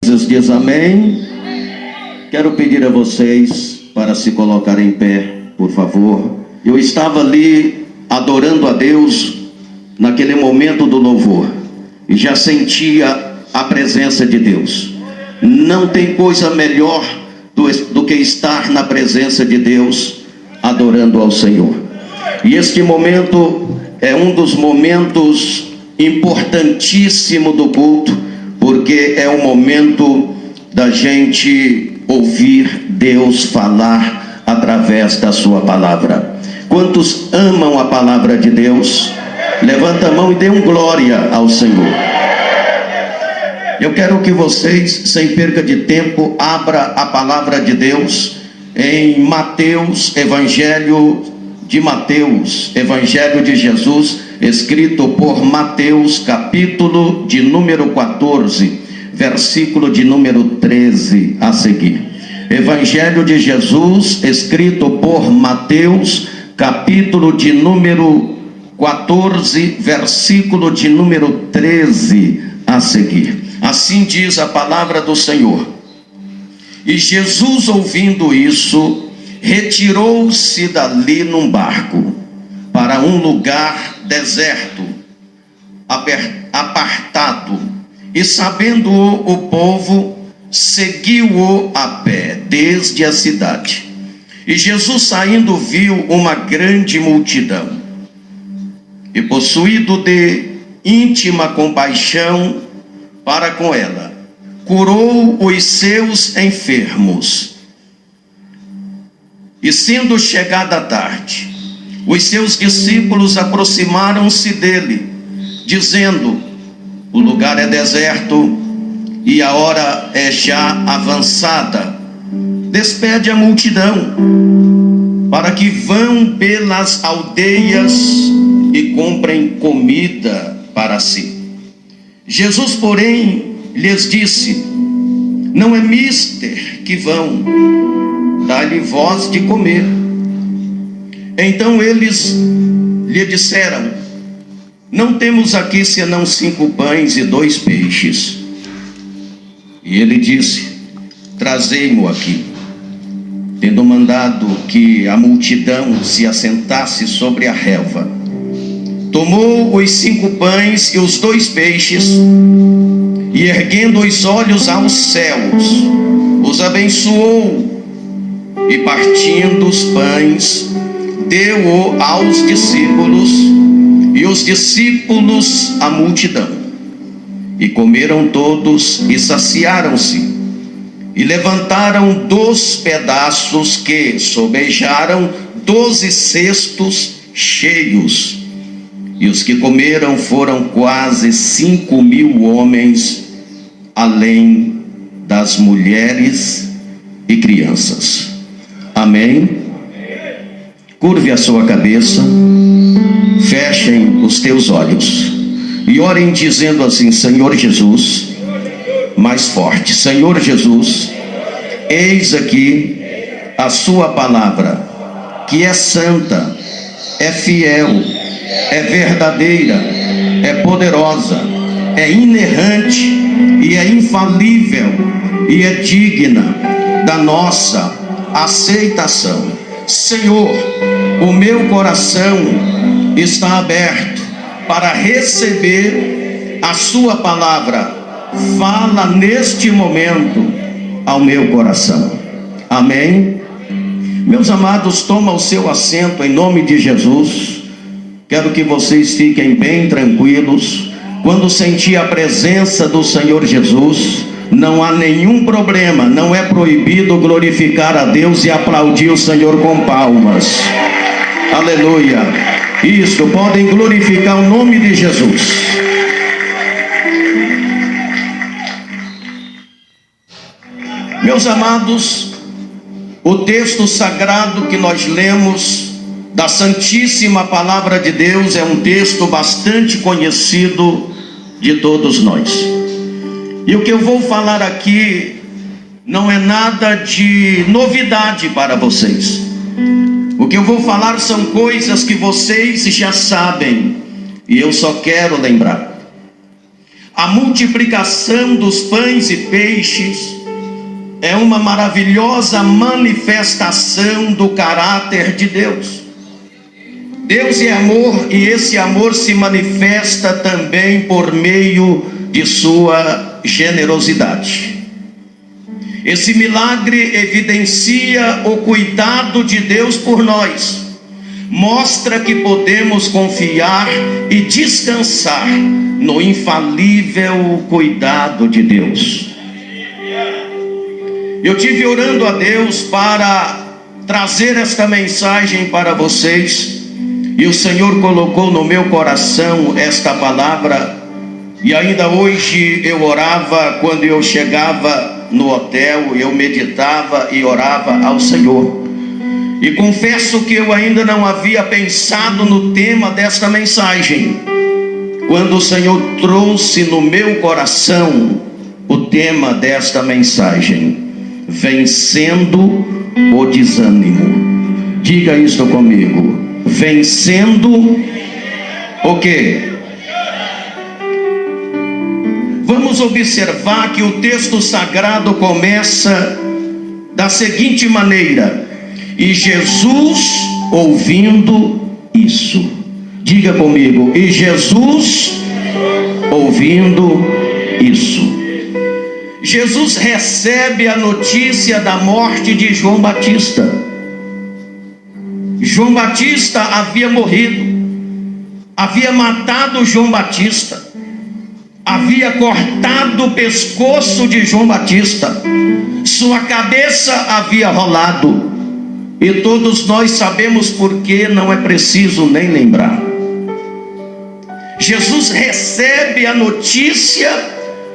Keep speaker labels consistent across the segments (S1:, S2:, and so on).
S1: Jesus diz amém. Quero pedir a vocês para se colocarem em pé, por favor. Eu estava ali adorando a Deus naquele momento do louvor e já sentia a presença de Deus. Não tem coisa melhor do que estar na presença de Deus adorando ao Senhor. E este momento é um dos momentos importantíssimos do culto, porque é o momento da gente ouvir Deus falar através da sua palavra. Quantos amam a palavra de Deus? Levanta a mão e dê um glória ao Senhor. Eu quero que vocês, sem perca de tempo, abra a palavra de Deus em Mateus, Evangelho de Jesus, escrito por Mateus, capítulo de número 14, versículo de número 13 a seguir. Evangelho de Jesus, escrito por Mateus, capítulo de número 14, versículo de número 13 a seguir. Assim diz a palavra do Senhor. E Jesus, ouvindo isso, retirou-se dali num barco para um lugar deserto, apartado, e sabendo-o o povo, seguiu-o a pé desde a cidade. E Jesus, saindo, viu uma grande multidão, e possuído de íntima compaixão para com ela, curou os seus enfermos. E sendo chegada a tarde, os seus discípulos aproximaram-se dele, dizendo: o lugar é deserto e a hora é já avançada. Despede a multidão, para que vão pelas aldeias e comprem comida para si. Jesus, porém, lhes disse: não é mister que vão, dá-lhe vós de comer. Então eles lhe disseram: não temos aqui senão 5 pães e 2 peixes. E ele disse: trazei-mo aqui. Tendo mandado que a multidão se assentasse sobre a relva, tomou os 5 pães e os 2 peixes, e erguendo os olhos aos céus, os abençoou, e partindo os pães, deu-o aos discípulos, e os discípulos à multidão. E comeram todos e saciaram-se, e levantaram dos pedaços que sobejaram 12 cestos cheios. E os que comeram foram quase 5.000 homens, além das mulheres e crianças. Amém? Curve a sua cabeça, fechem os teus olhos e orem dizendo assim: Senhor Jesus, mais forte, Senhor Jesus, eis aqui a sua palavra, que é santa, é fiel, é verdadeira, é poderosa, é inerrante e é infalível e é digna da nossa aceitação. Senhor, o meu coração está aberto para receber a sua palavra. Fala neste momento ao meu coração. Amém? Meus amados, toma o seu assento em nome de Jesus. Quero que vocês fiquem bem tranquilos. Quando sentir a presença do Senhor Jesus, não há nenhum problema, não é proibido glorificar a Deus e aplaudir o Senhor com palmas. Aleluia. Isso, podem glorificar o nome de Jesus. Meus amados, o texto sagrado que nós lemos da Santíssima Palavra de Deus é um texto bastante conhecido de todos nós. E o que eu vou falar aqui não é nada de novidade para vocês. O que eu vou falar são coisas que vocês já sabem, e eu só quero lembrar. A multiplicação dos pães e peixes é uma maravilhosa manifestação do caráter de Deus. Deus é amor, e esse amor se manifesta também por meio de sua generosidade. Esse milagre evidencia o cuidado de Deus por nós, mostra que podemos confiar e descansar no infalível cuidado de Deus. Eu tive orando a Deus para trazer esta mensagem para vocês, e o Senhor colocou no meu coração esta palavra, e ainda hoje eu orava quando eu chegava no hotel, eu meditava e orava ao Senhor. E confesso que eu ainda não havia pensado no tema desta mensagem, quando o Senhor trouxe no meu coração o tema desta mensagem: vencendo o desânimo. Diga isso comigo: vencendo o quê? Vamos observar que o texto sagrado começa da seguinte maneira: e Jesus ouvindo isso. Diga comigo: e Jesus ouvindo isso. Jesus recebe a notícia da morte de João Batista. João Batista havia morrido, havia matado João Batista, havia cortado o pescoço de João Batista, sua cabeça havia rolado, e todos nós sabemos por que, não é preciso nem lembrar. Jesus recebe a notícia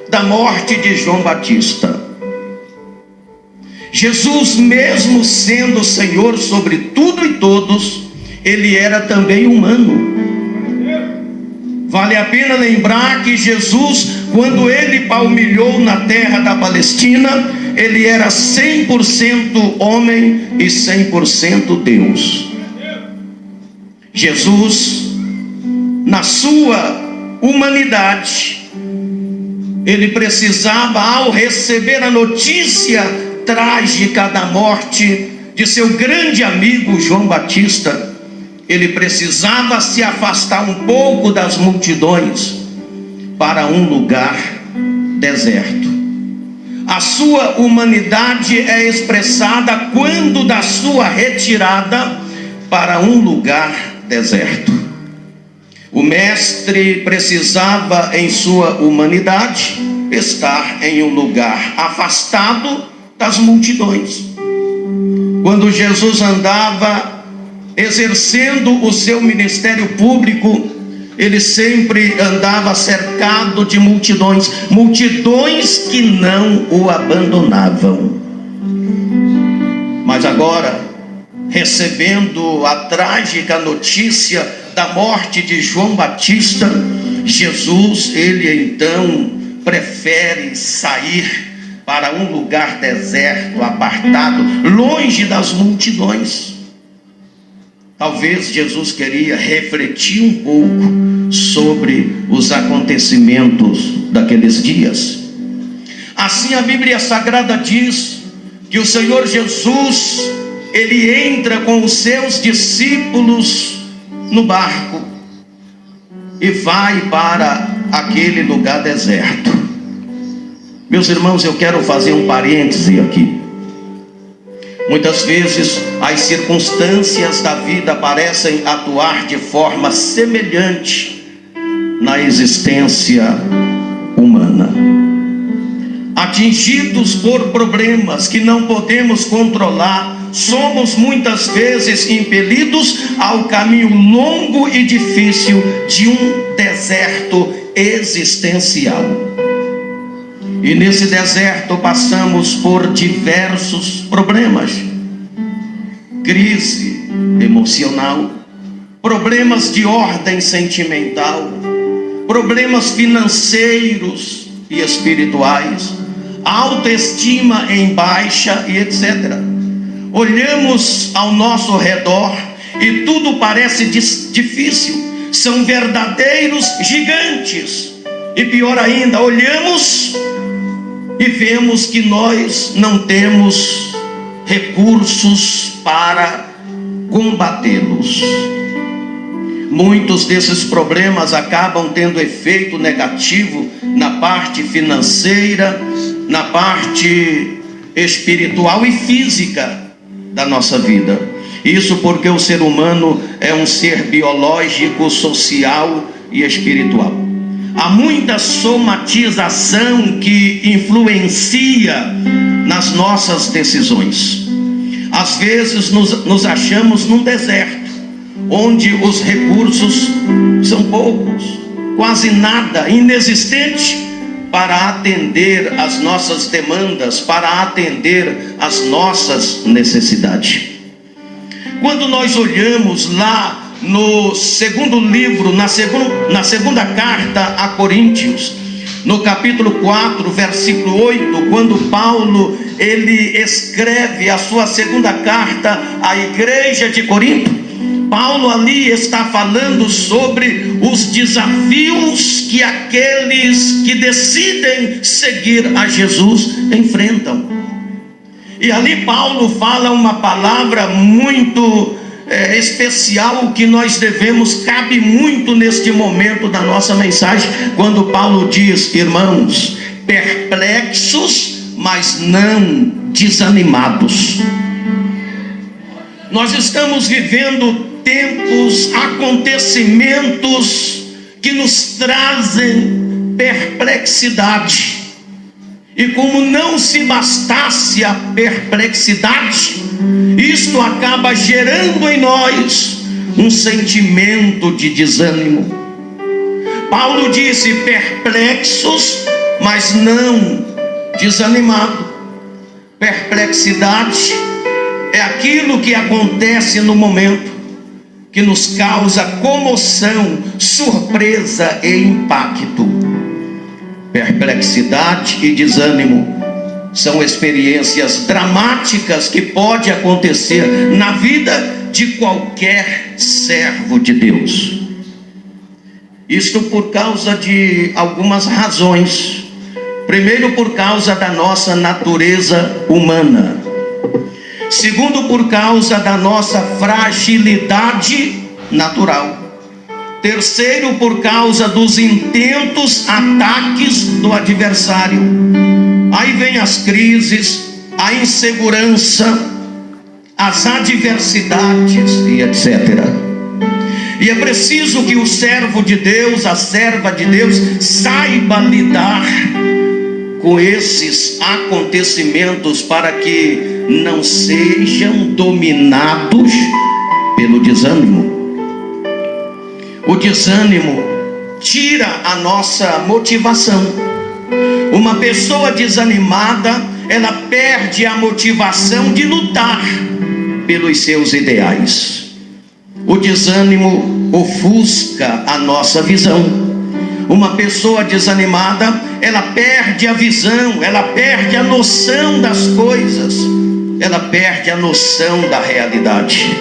S1: da morte de João Batista. Jesus, mesmo sendo Senhor sobre tudo e todos, ele era também humano. Vale a pena lembrar que Jesus, quando ele palmilhou na terra da Palestina, ele era 100% homem e 100% Deus. Jesus, na sua humanidade, ele precisava, ao receber a notícia trágica da morte de seu grande amigo João Batista, ele precisava se afastar um pouco das multidões para um lugar deserto. A sua humanidade é expressada quando da sua retirada para um lugar deserto. O mestre precisava, em sua humanidade, estar em um lugar afastado das multidões. Quando Jesus andava exercendo o seu ministério público, ele sempre andava cercado de multidões, multidões que não o abandonavam. Mas agora, recebendo a trágica notícia da morte de João Batista, Jesus, ele então prefere sair para um lugar deserto, apartado, longe das multidões. Talvez Jesus queria refletir um pouco sobre os acontecimentos daqueles dias. Assim a Bíblia Sagrada diz que o Senhor Jesus, ele entra com os seus discípulos no barco e vai para aquele lugar deserto. Meus irmãos, eu quero fazer um parêntese aqui. Muitas vezes as circunstâncias da vida parecem atuar de forma semelhante na existência humana. Atingidos por problemas que não podemos controlar, somos muitas vezes impelidos ao caminho longo e difícil de um deserto existencial. E nesse deserto passamos por diversos problemas: crise emocional, problemas de ordem sentimental, problemas financeiros e espirituais, autoestima em baixa e etc. Olhamos ao nosso redor e tudo parece difícil. São verdadeiros gigantes E pior ainda, olhamos e vemos que nós não temos recursos para combatê-los. Muitos desses problemas acabam tendo efeito negativo na parte financeira, na parte espiritual e física da nossa vida. Isso porque o ser humano é um ser biológico, social e espiritual. Há muita somatização que influencia nas nossas decisões. Às vezes nos achamos num deserto, onde os recursos são poucos, quase nada, inexistente, para atender às nossas demandas, para atender às nossas necessidades. Quando nós olhamos lá no segundo livro, na segunda carta a Coríntios, no capítulo 4, versículo 8, quando Paulo ele escreve a sua segunda carta à igreja de Corinto, Paulo ali está falando sobre os desafios que aqueles que decidem seguir a Jesus enfrentam. E ali Paulo fala uma palavra muito especial que nós devemos, cabe muito neste momento da nossa mensagem, quando Paulo diz: irmãos, perplexos, mas não desanimados. Nós estamos vivendo tempos, acontecimentos que nos trazem perplexidade. E como não se bastasse a perplexidade, isto acaba gerando em nós um sentimento de desânimo. Paulo disse: perplexos, mas não desanimados. Perplexidade é aquilo que acontece no momento, que nos causa comoção, surpresa e impacto. Perplexidade e desânimo são experiências dramáticas que podem acontecer na vida de qualquer servo de Deus. Isto por causa de algumas razões. Primeiro, por causa da nossa natureza humana. Segundo, por causa da nossa fragilidade natural. Terceiro, por causa dos intentos, ataques do adversário. Aí vem as crises, a insegurança, as adversidades e etc. E é preciso que o servo de Deus, a serva de Deus, saiba lidar com esses acontecimentos para que não sejam dominados pelo desânimo. O desânimo tira a nossa motivação. Uma pessoa desanimada, ela perde a motivação de lutar pelos seus ideais. O desânimo ofusca a nossa visão. Uma pessoa desanimada, ela perde a visão, ela perde a noção das coisas, ela perde a noção da realidade.